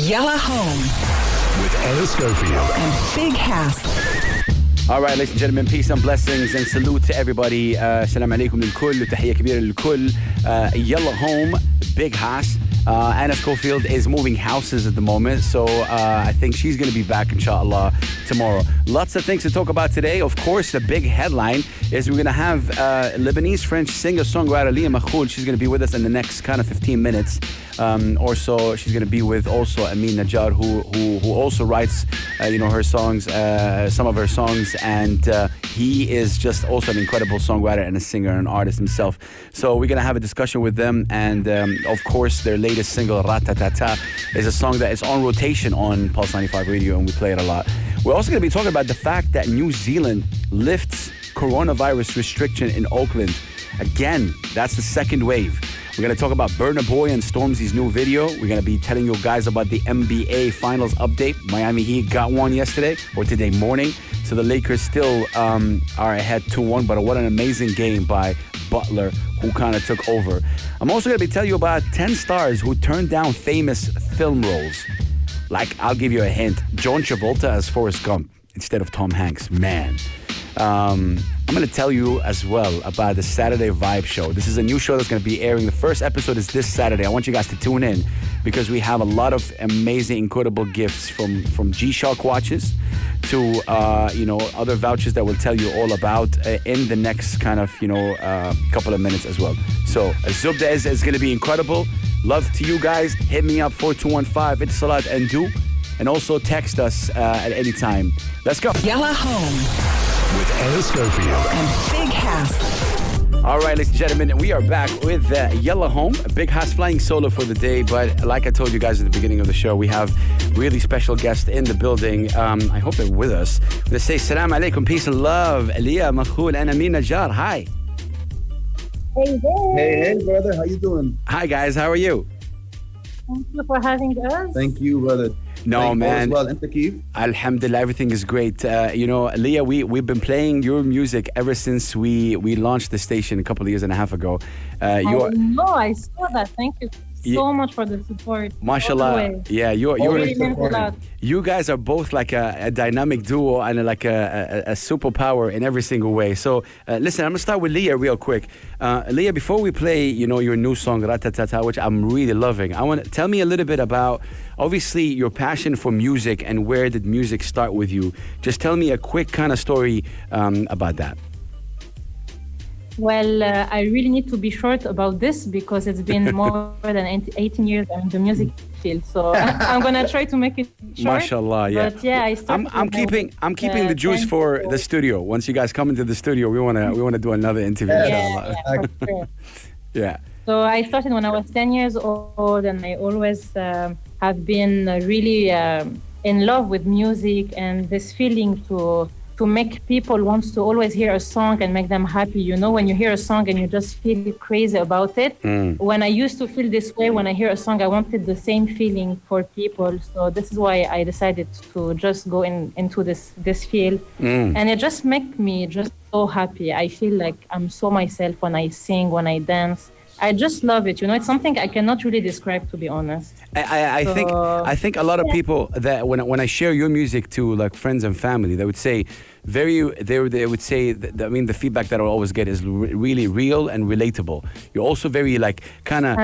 Yella Home with Anna Schofield and Big Hass. All right, ladies and gentlemen, peace and blessings and salute to everybody. Salam alaikum lilkull, وتحية كبيرة للكل. Yella Home, Big Hass. Anna Schofield is moving houses at the moment, so I think she's going to be back, inshallah, tomorrow. Lots of things to talk about today. Of course, the big headline is we're going to have Lebanese French singer-songwriter Lea Makhoul. She's going to be with us in the next kind of 15 minutes or so. She's going to be with also Amin Najjar, who also writes, her songs, some of her songs, and he is just also an incredible songwriter and a singer and artist himself. So we're going to have a discussion with them, and of course, their latest single, Ratatata, is a song that is on rotation on Pulse 95 Radio, and we play it a lot. We're also going to be talking about the fact that New Zealand lifts coronavirus restriction in Auckland. Again, that's the second wave. We're going to talk about Burna Boy and Stormzy's new video. We're going to be telling you guys about the Mba Finals update. Miami Heat got one yesterday or today morning. So the Lakers still are ahead 2-1. But what an amazing game by Butler, who kind of took over. I'm also going to be telling you about 10 stars who turned down famous film roles. Like, I'll give you a hint. John Travolta as Forrest Gump instead of Tom Hanks. Man. I'm going to tell you as well about the Saturday Vibe Show. This is a new show that's going to be airing. The first episode is this Saturday. I want you guys to tune in because we have a lot of amazing, incredible gifts from G-Shock watches to, other vouchers that we'll tell you all about in the next kind of, couple of minutes as well. So, Zubda is going to be incredible. Love to you guys. Hit me up, 4215, Itsalat and do. And also text us at any time. Let's go. Yella Home with Anna Schofield and Big Hass. All right, ladies and gentlemen, we are back with Yella Home. Big Hass flying solo for the day, but like I told you guys at the beginning of the show, we have really special guests in the building. I hope they're with us. Let's say salam alaikum, peace and love. Lea Makhoul and Amin Najjar. Hi. Hey, brother. How you doing? Hi, guys. How are you? Thank you for having us. Thank you, brother. No, man. Well, and Kif? Alhamdulillah, everything is great. Lea, we've been playing your music ever since we launched the station a couple of years and a half ago. I saw that. Thank you so much for the support. Mashallah. Yeah, you guys are both like a dynamic duo and like a superpower in every single way. So listen, I'm gonna start with Lea real quick. Lea, before we play, your new song Ratatata, which I'm really loving, I want to tell me a little bit about obviously your passion for music and where did music start with you. Just tell me a quick kind of story about that. Well, I really need to be short about this because it's been more than 18 years in the music field. So I'm gonna try to make it short. Mashallah, yeah. But yeah, I started. I'm keeping the juice for the studio. Once you guys come into the studio, we wanna do another interview. Yeah, for sure. Yeah. So I started when I was 10 years old, and I always have been really in love with music and this feeling to make people want to always hear a song and make them happy. When you hear a song and you just feel crazy about it. When I used to feel this way, when I hear a song, I wanted the same feeling for people. So this is why I decided to just go into this field. And it just makes me just so happy. I feel like I'm so myself when I sing, when I dance. I just love it. It's something I cannot really describe, to be honest. I think a lot of people that when I share your music to like friends and family, they would say they would say that, the feedback that I always get is really real and relatable. You're also very like kind of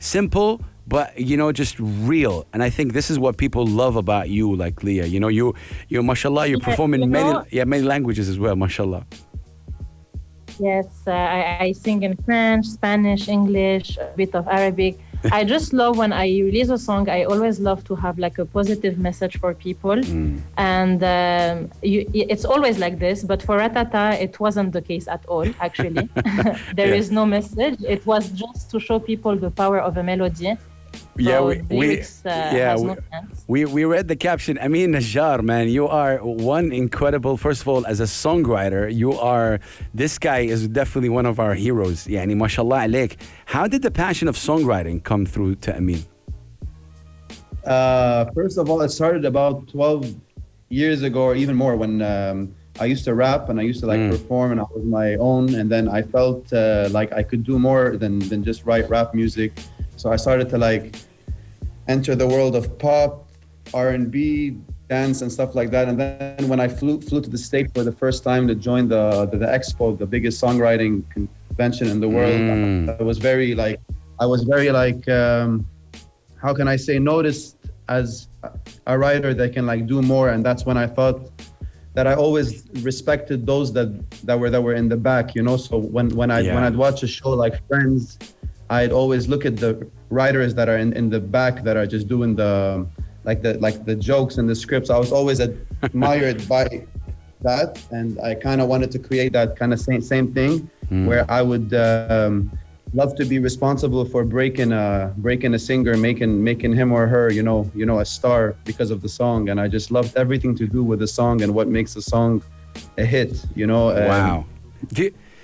simple, but just real. And I think this is what people love about you, like Lea. You mashallah, you perform in many languages as well, mashallah. Yes, I sing in French, Spanish, English, a bit of Arabic. I just love when I release a song, I always love to have like a positive message for people. And it's always like this, but for Ratata, it wasn't the case at all, actually. There is no message. It was just to show people the power of a melody. So we read the caption. Amin Najjar, man, you are one incredible. First of all, as a songwriter, this guy is definitely one of our heroes. Yani, mashallah alaik. How did the passion of songwriting come through to Amin? First of all, it started about 12 years ago or even more when I used to rap and I used to perform and I was my own. And then I felt like I could do more than just write rap music. So I started to enter the world of pop, R&B, dance, and stuff like that. And then when I flew to the States for the first time to join the Expo, the biggest songwriting convention in the world, I was very like, how can I say, noticed as a writer that can like do more. And that's when I thought that I always respected those that were in the back, you know. So when I'd watch a show like Friends, I'd always look at the writers that are in the back that are just doing the jokes and the scripts. I was always admired by that, and I kind of wanted to create that kind of same thing where I would love to be responsible for breaking a singer, making him or her, you know, a star because of the song. And I just loved everything to do with the song and what makes a song a hit, you know. Wow.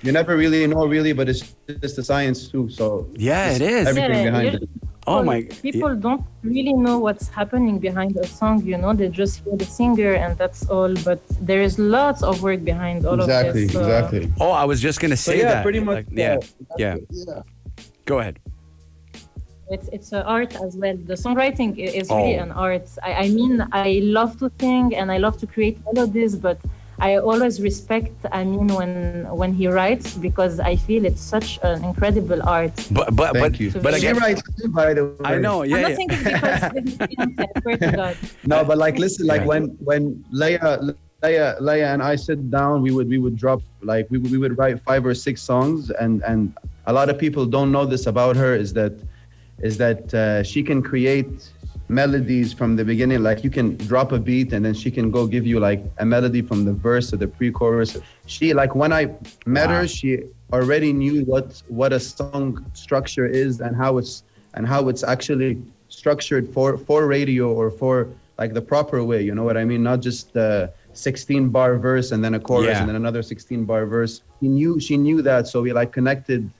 You never really know, but it's just the science too. So yeah, it is. Everything behind it. Oh my! People don't really know what's happening behind a song, you know. They just hear the singer and that's all. But there is lots of work behind all of this. Exactly. Oh, I was just gonna say that. Pretty much. Yeah. Go ahead. It's an art as well. The songwriting is really an art. I mean, I love to sing and I love to create melodies, but I always respect Amin when he writes, because I feel it's such an incredible art. But she writes too, by the way. I know, yeah. I'm not saying it's because I swear to God. No, but like listen, like when Lea and I sit down, we would drop like we would write 5 or 6 songs, and a lot of people don't know this about her is that she can create melodies from the beginning. Like you can drop a beat and then she can go give you like a melody from the verse to the pre-chorus. She, like, when I met her, she already knew what a song structure is and how it's actually structured for radio or for like the proper way, you know what I mean? Not just the 16 bar verse and then a chorus and then another 16 bar verse. She knew that, so we like connected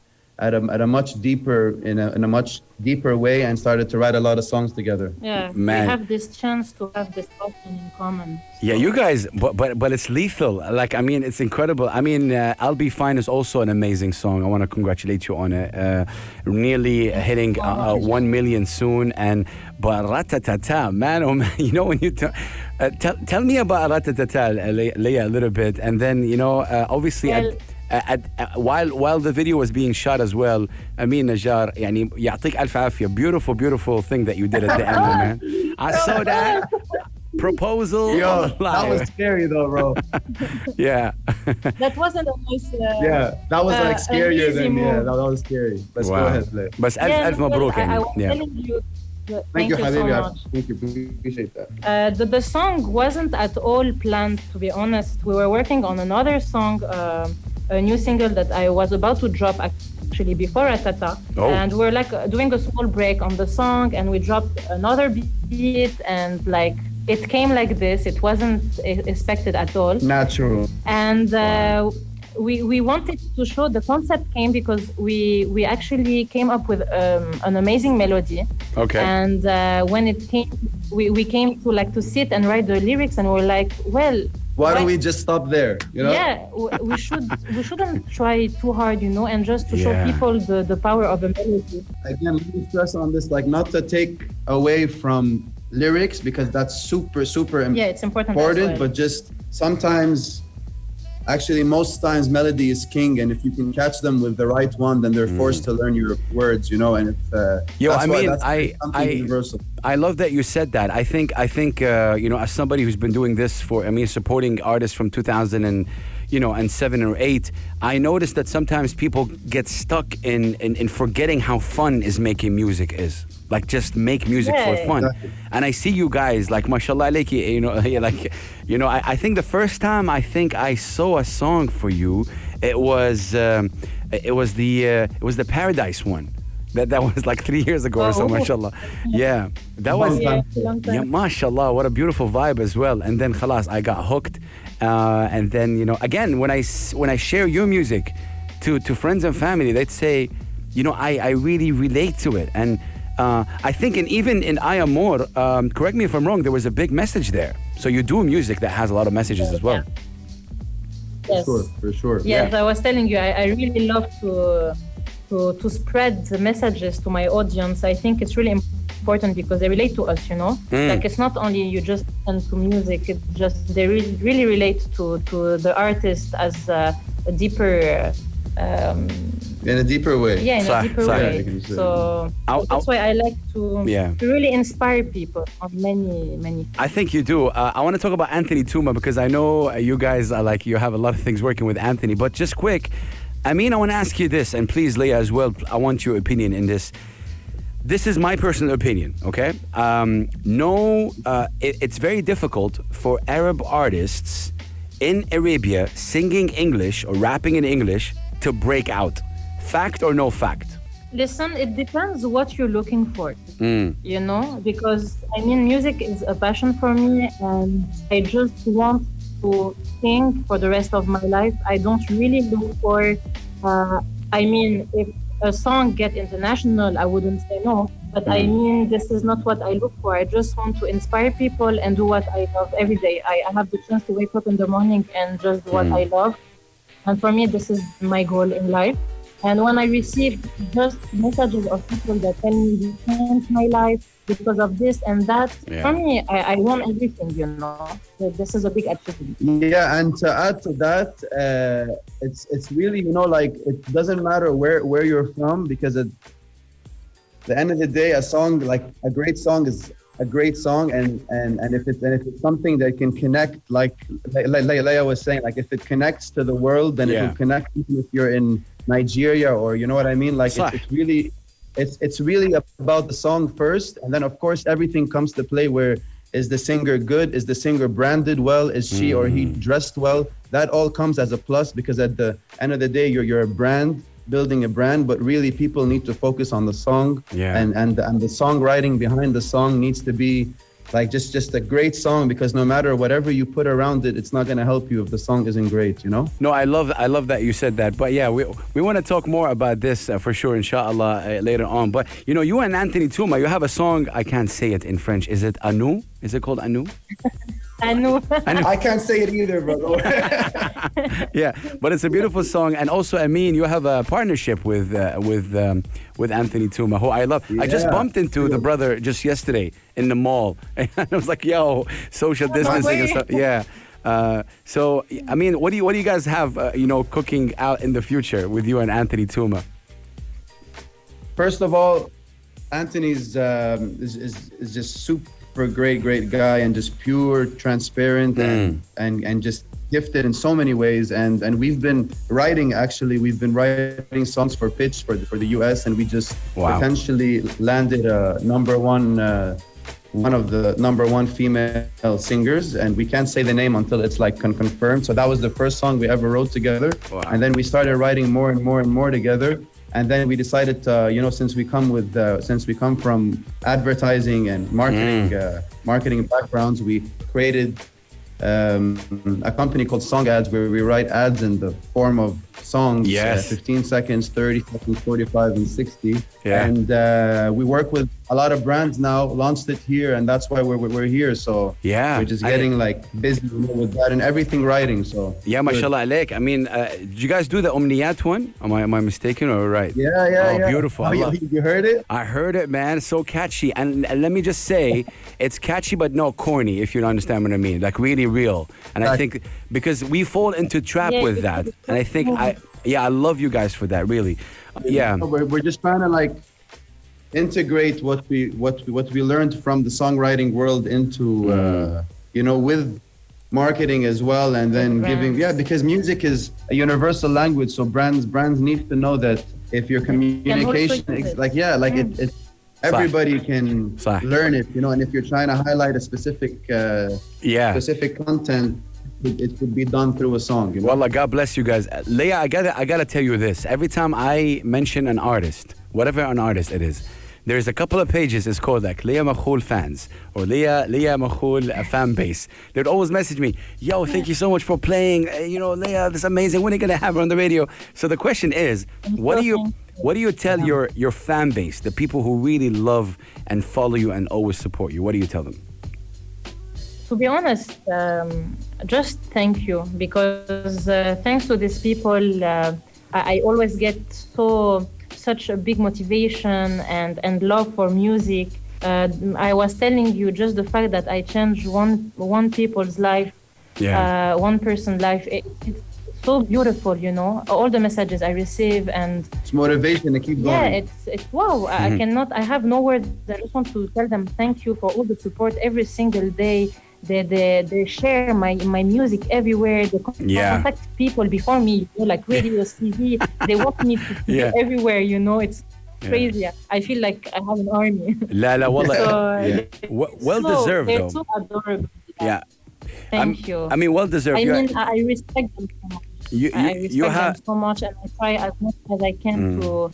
at a much deeper in a much deeper way and started to write a lot of songs together. Yeah, man, we have this chance to have this option in common. Yeah, you guys, but it's lethal. Like, I mean, it's incredible. I mean, Mba Finals is also an amazing song. I want to congratulate you on it. Nearly hitting 1 million soon. And but Ratatata, man, oh man, you know when you tell me about Ratatata, Lea, a little bit, and then obviously. While the video was being shot as well, Amin Najjar, يعني يعطيك ألف عافية. Beautiful thing that you did at the end, man. I saw that proposal. Yo, that was scary though, bro. Yeah. That wasn't a nice. That was like scarier than that was scary. Let's go ahead, Lea. بس ألف مبروك I was يعني. telling you. Thank you, so Habibi. much. Thank you. Appreciate that. The song wasn't at all planned, to be honest. We were working on another song, a new single that I was about to drop actually before Ratata. Oh. And we're like doing a small break on the song, and we dropped another beat, and like it came like this. It wasn't expected at all. Natural. And we wanted to show the concept came because we actually came up with an amazing melody. Okay. And when it came, we came to sit and write the lyrics, and we're like, well, why don't we just stop there? You know? Yeah, we shouldn't try too hard, and just to show people the power of a melody. Again, let me stress on this, like not to take away from lyrics because that's super important. Yeah, it's important as well. But just sometimes, actually most times melody is king, and if you can catch them with the right one, then they're forced to learn your words, and it's something universal. I love that you said that. I think as somebody who's been doing this supporting artists from 2007 or 8, I noticed that sometimes people get stuck in forgetting how fun is making music is. Like, just make music for fun. Exactly. And I see you guys, like, mashallah alayki, I think the first time I saw a song for you, it was the Paradise one. That was like 3 years ago or so, mashallah. Yeah, that was, yeah, mashallah, what a beautiful vibe as well. And then khalas, I got hooked. And then, again, when I share your music to friends and family, they'd say, I really relate to it. And I think even in I Am More, correct me if I'm wrong, there was a big message there. So you do music that has a lot of messages as well. Yes. For sure. Yes, I was telling you, I really love to spread the messages to my audience. I think it's really important because they relate to us, you know. Like it's not only you just listen to music; it's just they really relate to the artist as a deeper. In a deeper way. Yeah, in a deeper way. So that's why I like to really inspire people on many. I think you do. I want to talk about Anthony Tuma because I know you guys are like, you have a lot of things working with Anthony. But just quick, I mean, I want to ask you this, and please, Lea, as well, I want your opinion in this. This is my personal opinion, okay? It's very difficult for Arab artists in Arabia singing English or rapping in English to break out. Fact or no fact? Listen, it depends what you're looking for, you know, because I mean, music is a passion for me and I just want to sing for the rest of my life. I don't really look for, I mean, if a song get international, I wouldn't say no, but I mean, this is not what I look for. I just want to inspire people and do what I love every day. I have the chance to wake up in the morning and just do what I love. And for me, this is my goal in life. And when I receive just messages of people that tell me you changed my life because of this and that, for me, I want everything, you know. So this is a big achievement. Yeah, and to add to that, it's really, you know, like it doesn't matter where you're from, because at the end of the day, a song, like a great song is a great song, and if it's something that can connect, like Lea was saying, like if it connects to the world, then it will connect even if you're in Nigeria, or you know what I mean, like it's really about the song first, and then of course everything comes to play. Where is the singer good? Is the singer branded well? Is she or he dressed well? That all comes as a plus, because at the end of the day, you're a brand, building a brand, but really people need to focus on the song, and the songwriting behind the song needs to be like just a great song, because no matter whatever you put around it, it's not going to help you if the song isn't great, you know? No, I love that you said that. But yeah, we want to talk more about this for sure, inshallah, later on. But you know, you and Anthony Tuma, you have a song, I can't say it in French. Is it Anou? Is it called Anou? I can't say it either, bro. Yeah, but it's a beautiful song. And also, Amin, you have a partnership with Anthony Tuma, who I love. I just bumped into the brother just yesterday in the mall, and I was like, "Yo, social distancing and stuff." Yeah. So, I mean, what do you guys have, cooking out in the future with you and Anthony Tuma? First of all, Anthony's is just super great guy, and just pure, transparent, and just gifted in so many ways. And we've been writing songs for Pitch for the US, and we just potentially landed one of the number one female singers, and we can't say the name until it's like confirmed. So that was the first song we ever wrote together. And then we started writing more and more together. And then we decided to, since we come from advertising and marketing backgrounds, we created a company called Song Ads, where we write ads in the form of songs, 15 seconds, 30 seconds, 45, and 60. And we work with a lot of brands now, launched it here, and that's why we're here. So we're just getting busy with that and everything writing. So mashallah alaik. I mean, did you guys do the Omniyat one? Am I mistaken or right? Yeah. Beautiful. Oh, you heard it? I heard it, man. So catchy. And let me just say, it's catchy but not corny, if you understand what I mean. Like really real. And I think because we fall into trap with that, and I think I love you guys for that, really. We're just trying to integrate what we learned from the songwriting world into with marketing as well, and then giving because music is a universal language, so brands need to know that if your communication it everybody can learn it, and if you're trying to highlight a specific content, it could be done through a song. Wallah, God bless you guys. Lea, I gotta tell you this. Every time I mention an artist, whatever an artist it is, there's a couple of pages, it's called like Lea Makhoul fans, or Lea Makhoul fan base. They'd always message me, yo, thank you so much for playing, Lea, this is amazing, when are you gonna have her on the radio? So the question is, what do you tell your fan base, the people who really love and follow you and always support you? What do you tell them? To be honest, just thank you, because thanks to these people, I always get such a big motivation and love for music. I was telling you just the fact that I changed one people's life, one person's life. It's so beautiful, you know. All the messages I receive, and It's motivation to keep going. yeah, it's wow. I cannot. I have no words. I just want to tell them thank you for all the support every single day. They share my music everywhere. They contact people before me, you know, like radio, TV. They want me to be everywhere. You know, it's crazy. I feel like I have an army. لا لا والله. Well deserved they're though. so adorable. Yeah. Thank you. I mean, well deserved. I mean, I respect them so much. I respect them so much, and I try as much as I can to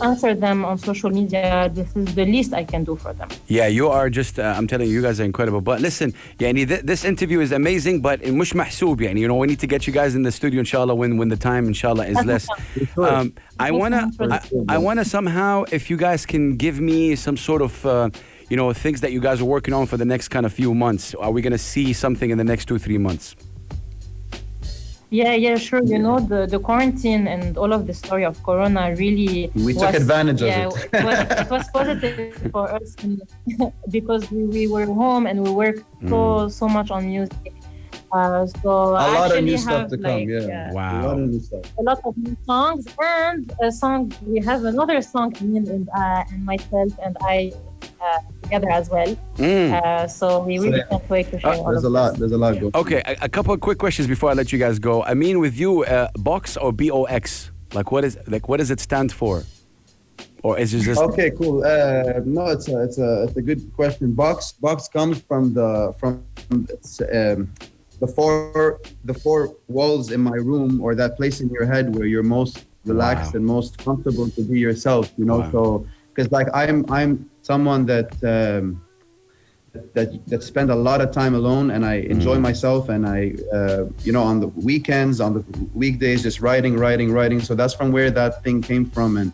answer them on social media. This is the least I can do for them. Yeah, you are just, I'm telling you, you guys are incredible. But listen, يعني this interview is amazing, but مش محسوب يعني, you know, we need to get you guys in the studio, inshallah, when the time, inshallah, is less. I wanna somehow, if you guys can give me some sort of, you know, things that you guys are working on for the next kind of few months. Are we gonna see something in the next 2-3 months? Yeah, sure. You know, the quarantine and all of the story of Corona really took advantage of it. It was positive for us because we were home and we worked so much on music. So a I lot of actually new have stuff to come. Wow. A lot of new stuff. a lot of new songs and a song. We have another song, and myself and I together as well. So we really can't wait to share all of this. There's a lot going on. Okay, a couple of quick questions before I let you guys go. I mean, with you, Box or BOX? What does it stand for? Or is it just Okay, cool. No, it's a good question. Box comes from the four walls in my room, or that place in your head where you're most relaxed and most comfortable to be yourself. You know, so because like I'm someone that spend a lot of time alone, and I enjoy myself, and I you know, on the weekends, on the weekdays, just writing. So that's from where that thing came from, and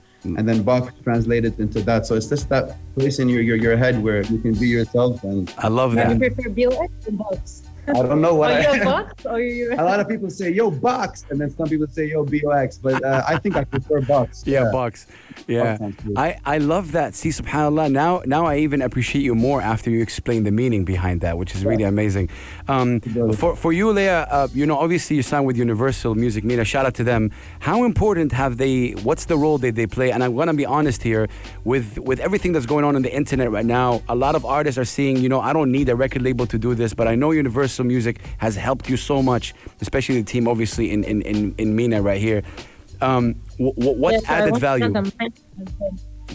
then Box translated into that. So it's just that place in your head where you can be yourself. And I love Do that. you prefer BOX or Box? I don't know what. Are you a Box or you're A lot of people say yo Box, and then some people say yo BOX, but I think I prefer Box. Yeah, Box. Yeah, sounds good. I love that. See, subhanallah, now I even appreciate you more after you explain the meaning behind that, which is really amazing. For you, Lea, you know, obviously you signed with Universal Music. Nina, shout out to them. How important what's the role they play? And I'm gonna be honest here, with everything that's going on the internet right now, a lot of artists are seeing, you know, I don't need a record label to do this, but I know Universal Music has helped you so much, especially the team, obviously in Mina right here. What added value?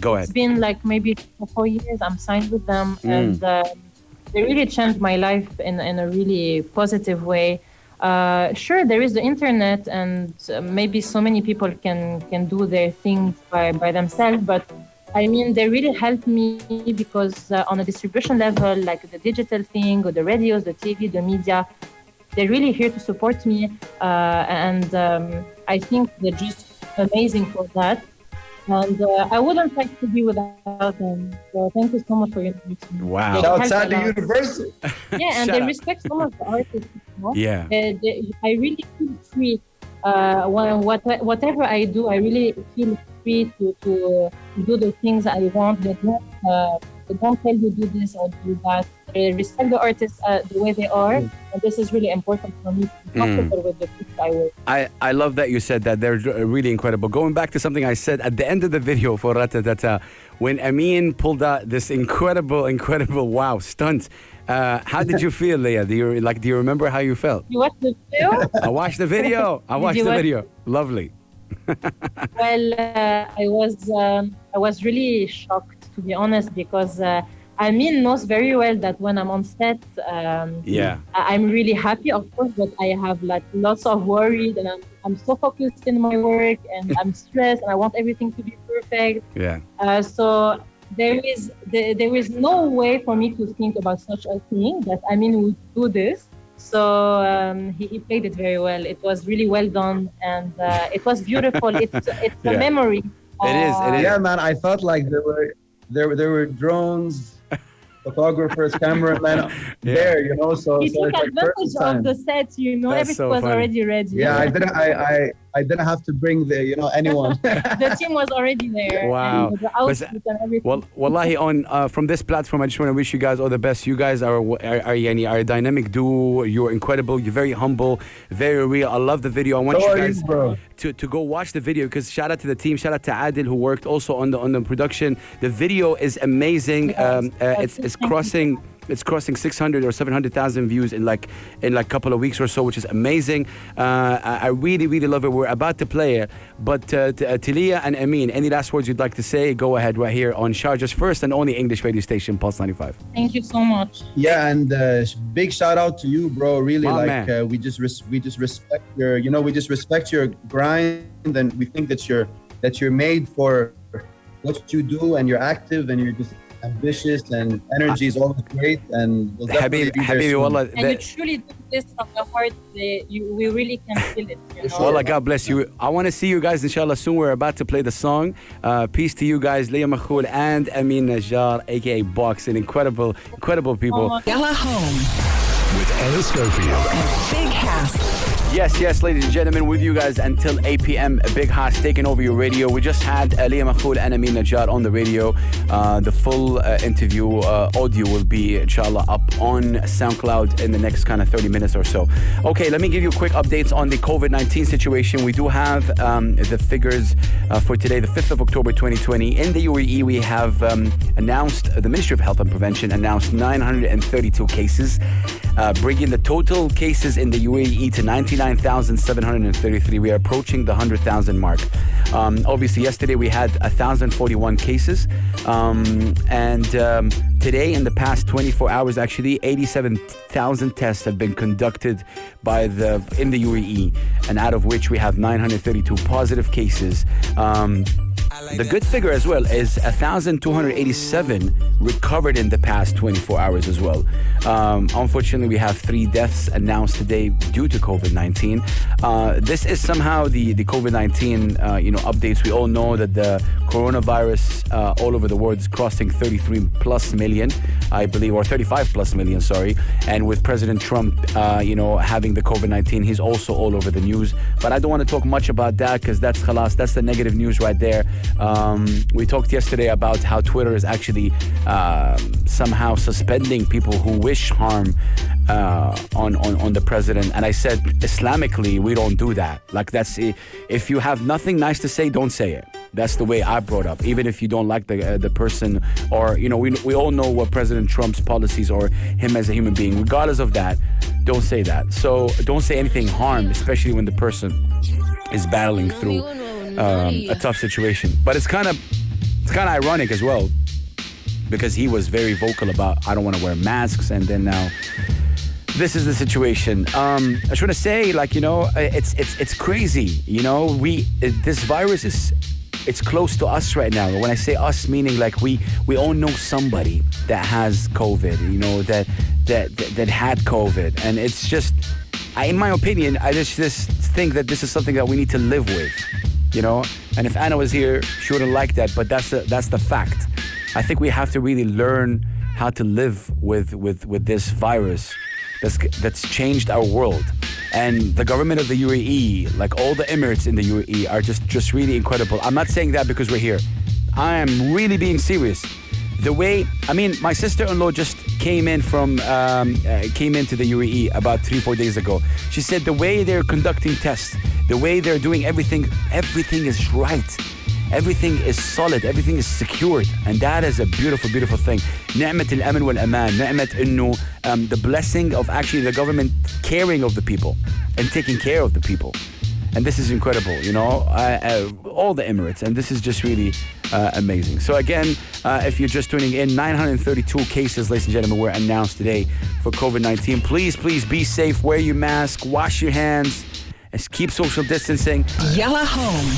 Go ahead. It's been like maybe 4 years I'm signed with them, and they really changed my life in a really positive way. Sure, there is the internet, and maybe so many people can do their things by themselves, but I mean, they really helped me because on a distribution level, like the digital thing or the radios, the TV, the media, they're really here to support me. And I think they're just amazing for that. And I wouldn't like to be without them. So thank you so much for your invitation. Wow. Shouts out to Universal. Yeah, and Shout they out. respect so much the artists. You know? Yeah. I really feel free. Whatever I do, I really feel free to do the things I want. They don't tell you do this or do that. They respect the artists the way they are, and this is really important for me to be comfortable with the people I work. I love that you said that. They're really incredible. Going back to something I said at the end of the video for Ratatata, when Amin pulled out this incredible wow stunt, how did you feel, Lea? Do you remember how you felt? You watched the video? I watched the video. Lovely. Well, I was really shocked, to be honest, because Amin knows very well that when I'm on set, I'm really happy, of course, but I have like lots of worries, and I'm so focused in my work, and I'm stressed, and I want everything to be perfect. Yeah. So there is no way for me to think about such a thing that Amin would do this. So he played it very well. It was really well done, and it was beautiful. It's a memory. It is. Yeah, man. I felt like there were drones, photographers, cameramen there, you know. So he so took it's like advantage perfect time. of the set, you know. That's Everything so was funny. already ready. Yeah, I didn't have to bring anyone. The team was already there. Wow. And the outfit and everything. Well, wallahi, from this platform, I just want to wish you guys all the best. You guys are a dynamic duo. You're incredible. You're very humble, very real. I love the video. I want So you are guys you, bro. to go watch the video, because shout out to the team. Shout out to Adil, who worked also on the production. The video is amazing. It's crossing. It's crossing 600 or 700,000 views in like a couple of weeks or so, which is amazing. I really, really love it. We're about to play it. But to Lea and Amin, any last words you'd like to say? Go ahead right here on Sharjah's first and only English radio station, Pulse 95. Thank you so much. Yeah, and big shout out to you, bro. Really, My like man. we just respect your, we just respect your grind, and we think that you're made for what you do, and you're active, and you're just ambitious, and energy is always great, and we'll definitely be there Habibi, soon. wallah, And you truly do this from the heart. We really can feel it. You know? Wallah, God bless you. I want to see you guys, inshallah, soon. We're about to play the song. Peace to you guys, Lea Makhoul and Amin Najjar, aka Box, and incredible people. Yalla home. With Anna Schofield. Big House. Yes, ladies and gentlemen, with you guys until 8 p.m. A Big House taking over your radio. We just had Lea Makhoul and Amin Najjar on the radio. The full interview audio will be, inshallah, up on SoundCloud in the next kind of 30 minutes or so. Okay, let me give you quick updates on the COVID-19 situation. We do have the figures for today, the 5th of October 2020. In the UAE, we have announced, the Ministry of Health and Prevention announced 932 cases, bringing the total cases in the UAE to 99,733. We are approaching the 100,000 mark. Obviously, yesterday we had 1,041 cases. Today, in the past 24 hours, actually, 87,000 tests have been conducted in the UAE, and out of which we have 932 positive cases. The good figure as well is 1,287 recovered in the past 24 hours as well. Unfortunately, we have 3 deaths announced today due to COVID-19. This is somehow the COVID-19 updates. We all know that the coronavirus all over the world is crossing 33 plus million, I believe, or 35 plus million, sorry. And with President Trump, having the COVID-19, he's also all over the news. But I don't want to talk much about that, because that's khalas, that's the negative news right there. We talked yesterday about how Twitter is actually somehow suspending people who wish harm on the president. And I said, Islamically, we don't do that. Like, that's if you have nothing nice to say, don't say it. That's the way I brought up. Even if you don't like the person, or we all know what President Trump's policies or him as a human being. Regardless of that, don't say that. So don't say anything harm, especially when the person is battling through a tough situation. But it's kind of ironic as well, because he was very vocal about, I don't want to wear masks, and then now this is the situation. I just want to say, it's crazy. This virus it's close to us right now. When I say us, meaning like we all know somebody that has COVID, that had COVID, and it's just, in my opinion, I just think that this is something that we need to live with. And if Anna was here, she wouldn't like that, but that's the fact. I think we have to really learn how to live with this virus that's changed our world. And the government of the UAE, like all the Emirates in the UAE, are just really incredible. I'm not saying that because we're here. I am really being serious. My sister-in-law just came into the UAE about 3-4 days ago. She said the way they're conducting tests, the way they're doing everything is right. Everything is solid, everything is secured, and that is a beautiful, beautiful thing. Ni'mat al-aman wal-aman, ni'mat innu, the blessing of actually the government caring of the people and taking care of the people. And this is incredible, all the Emirates, and this is just really amazing. So again, if you're just tuning in, 932 cases, ladies and gentlemen, were announced today for COVID-19. Please be safe, wear your mask, wash your hands, and keep social distancing. Yalla home.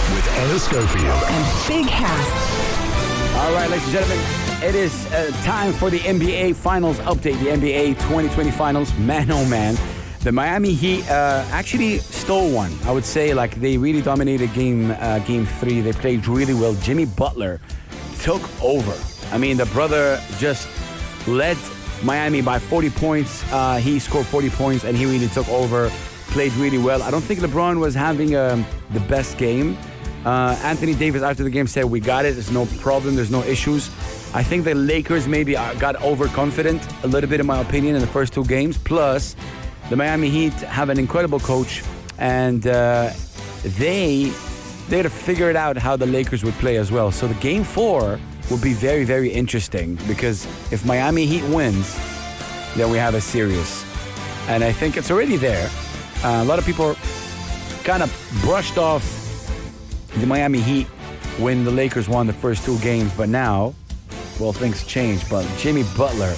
With Anna Schofield. And Big House. All right, ladies and gentlemen, it is time for the NBA Finals update, the NBA 2020 Finals. Man, oh man. The Miami Heat actually stole one. I would say, they really dominated game 3. They played really well. Jimmy Butler took over. The brother just led Miami by 40 points. He scored 40 points, and he really took over. played really well. I don't think LeBron was having the best game. Anthony Davis after the game said, we got it. There's no problem. There's no issues. I think the Lakers maybe got overconfident a little bit, in my opinion, in the first two games. Plus, the Miami Heat have an incredible coach, and they had to figure it out how the Lakers would play as well. So the game 4 will be very, very interesting, because if Miami Heat wins, then we have a series. And I think it's already there. A lot of people kind of brushed off the Miami Heat when the Lakers won the first two games, but now, well, things changed. But Jimmy Butler,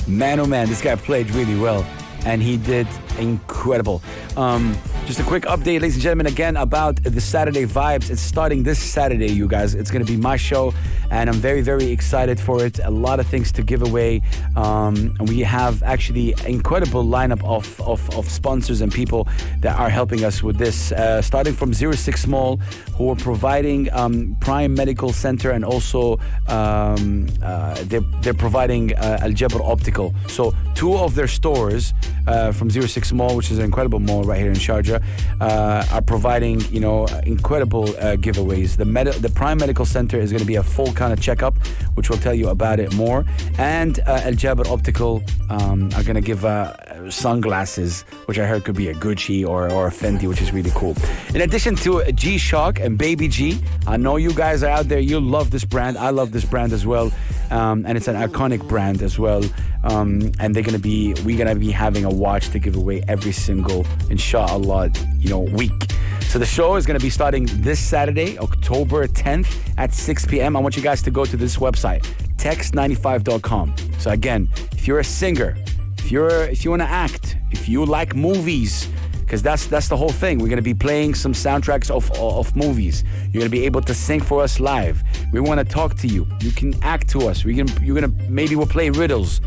man oh man, this guy played really well, and he did incredible. Just a quick update, ladies and gentlemen, again, about the Saturday Vibes. It's starting this Saturday, you guys. It's going to be my show, and I'm very, very excited for it. A lot of things to give away. And we have actually an incredible lineup of sponsors and people that are helping us with this. Starting from 06 Mall, who are providing Prime Medical Center, and also they're providing Al Jabr Optical. So 2 of their stores from 06 Mall, which is an incredible mall right here in Sharjah, are providing, incredible giveaways. The Prime Medical Center is going to be a full kind of checkup, which we'll tell you about it more. And Al Jabr Optical are going to give sunglasses, which I heard could be a Gucci or a Fendi, which is really cool. In addition to G-Shock and Baby G, I know you guys are out there. You love this brand. I love this brand as well. And it's an iconic brand as well. And we're going to be having a watch to give away every single, inshallah, week. So the show is going to be starting this Saturday, October 10th at 6 p.m. I want you guys to go to this website, text95.com. So again, if you're a singer, if you want to act, if you like movies, because that's the whole thing. We're going to be playing some soundtracks of movies. You're going to be able to sing for us live. We want to talk to you. You can act to us. We'll play riddles.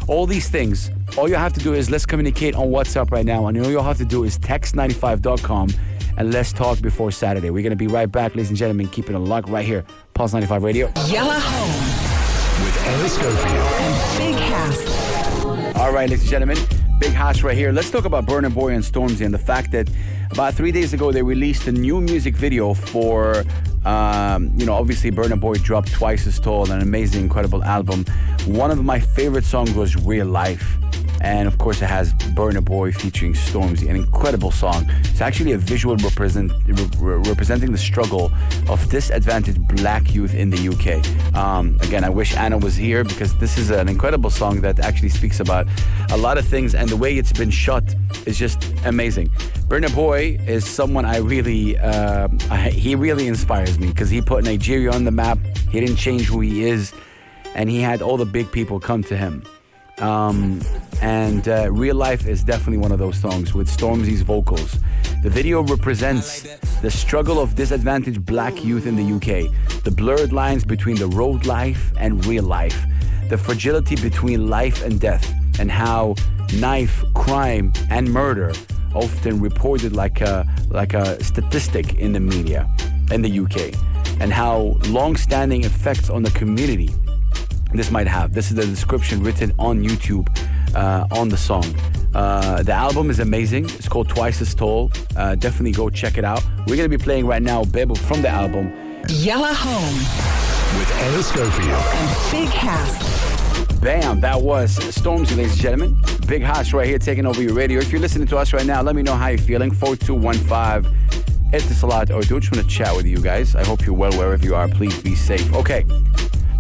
All these things. All you have to do is let's communicate on WhatsApp right now. And all you have to do is text95.com and let's talk before Saturday. We're going to be right back, ladies and gentlemen. Keep it on lock right here. Pulse 95 Radio. Yalla Home With Anna Schofield. and Big Hass. All right, ladies and gentlemen. Big Hash right here. Let's talk about Burna Boy and Stormzy and the fact that about 3 days ago they released a new music video for, obviously Burna Boy dropped Twice as Tall, an amazing, incredible album. One of my favorite songs was Real Life. And of course it has Burna Boy featuring Stormzy, an incredible song. It's actually a visual representing the struggle of disadvantaged black youth in the UK. Again, I wish Anna was here because this is an incredible song that actually speaks about a lot of things, and the way it's been shot is just amazing. Burna Boy is someone I really, he really inspires me because he put Nigeria on the map. He didn't change who he is, and he had all the big people come to him. Real Life is definitely one of those songs with Stormzy's vocals. The video represents the struggle of disadvantaged black youth in the UK, the blurred lines between the road life and real life, the fragility between life and death, and how knife, crime, and murder often reported like a statistic in the media in the UK, and how long-standing effects on the community this might have. This is the description written on YouTube on the song. The album is amazing. It's called Twice as Tall. Definitely go check it out. We're going to be playing right now Bebo from the album. Yalla Home With Anna Schofield. and Big Hass. Bam, that was Stormzy, ladies and gentlemen. Big Hash right here taking over your radio. If you're listening to us right now, let me know how you're feeling. 4215 Etisalat or do. Just want to chat with you guys. I hope you're well wherever you are. Please be safe. Okay.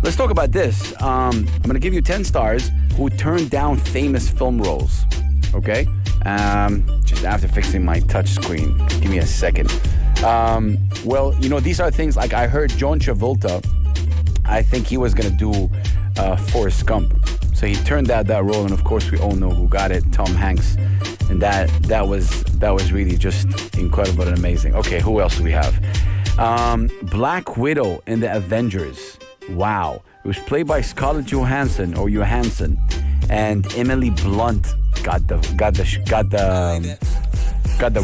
Let's talk about this. I'm going to give you 10 stars who turned down famous film roles. Okay? Just after fixing my touch screen. Give me a second. These are things like I heard John Travolta, I think he was going to do Forrest Gump. So he turned down that role, and of course we all know who got it, Tom Hanks. And that was really just incredible and amazing. Okay, who else do we have? Black Widow in the Avengers. Wow. It was played by Scarlett Johansson, and Emily Blunt got the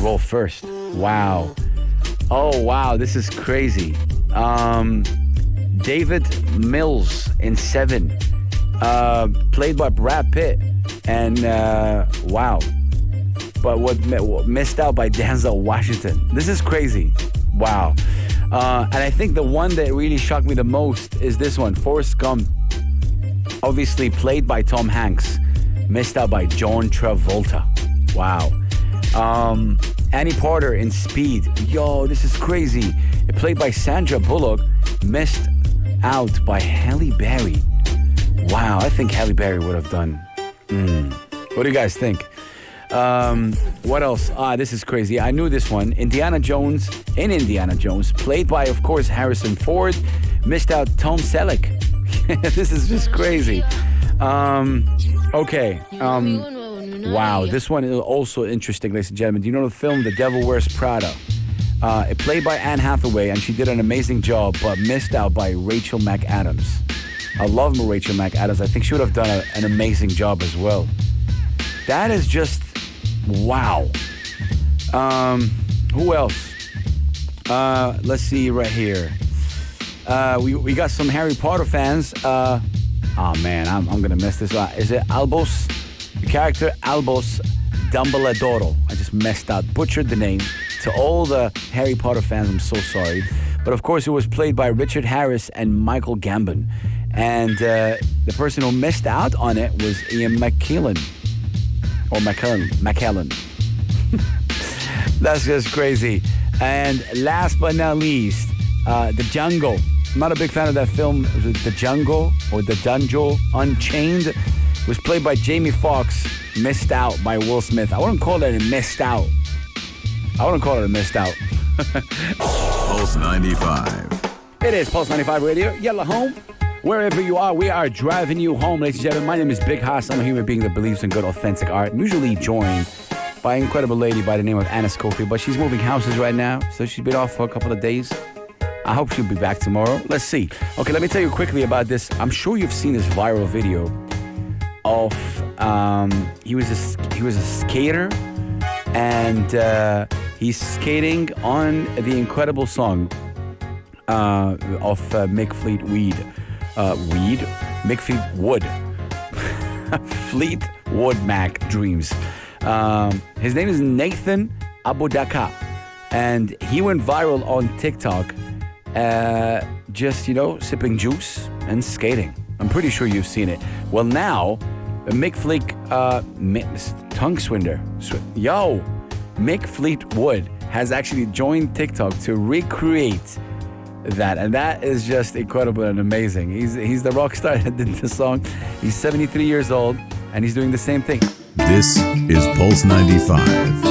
role first. Wow. Oh wow, this is crazy. David Mills in Seven, played by Brad Pitt, and wow. but what missed out by Denzel Washington. This is crazy. Wow. And I think the one that really shocked me the most is this one, Forrest Gump. Obviously played by Tom Hanks, missed out by John Travolta. Wow. Annie Porter in Speed. Yo, this is crazy. It played by Sandra Bullock, missed out by Halle Berry. Wow, I think Halle Berry would have done. What do you guys think? What else? This is crazy. I knew this one. Indiana Jones, played by, of course, Harrison Ford, missed out Tom Selleck. This is just crazy. Okay. Wow, this one is also interesting, ladies and gentlemen. Do you know the film The Devil Wears Prada? It played by Anne Hathaway, and she did an amazing job, but missed out by Rachel McAdams. I love Rachel McAdams. I think she would have done an amazing job as well. That is just wow. Who else? Let's see right here. We got some Harry Potter fans. Oh man, I'm gonna mess this up. Is it Albus? The character Albus Dumbledore. I just messed out, butchered the name. To all the Harry Potter fans, I'm so sorry. But of course, it was played by Richard Harris and Michael Gambon. And the person who missed out on it was Ian McKellen. Or McKellen. That's just crazy. And last but not least, The Jungle. I'm not a big fan of that film. Was it The Jungle or The Jungle Unchained? It was played by Jamie Foxx, missed out by Will Smith. I wouldn't call it a missed out. Pulse 95. It is Pulse 95 Radio. Yalla home. Wherever you are, we are driving you home, ladies and gentlemen. My name is Big Haas. I'm a human being that believes in good, authentic art. I'm usually joined by an incredible lady by the name of Anna Schofield, but she's moving houses right now, so she's been off for a couple of days. I hope she'll be back tomorrow. Let's see. Okay, let me tell you quickly about this. I'm sure you've seen this viral video of he was a skater, and he's skating on the incredible song of Mick Fleetwood. Mick Fleetwood. Fleetwood Mac Dreams. His name is Nathan Abudaka, and he went viral on TikTok, just, sipping juice and skating. I'm pretty sure you've seen it. Well, now, Mick Fleetwood has actually joined TikTok to recreate that, and that is just incredible and amazing. He's the rock star that did the song. He's 73 years old, and he's doing the same thing. This is Pulse 95.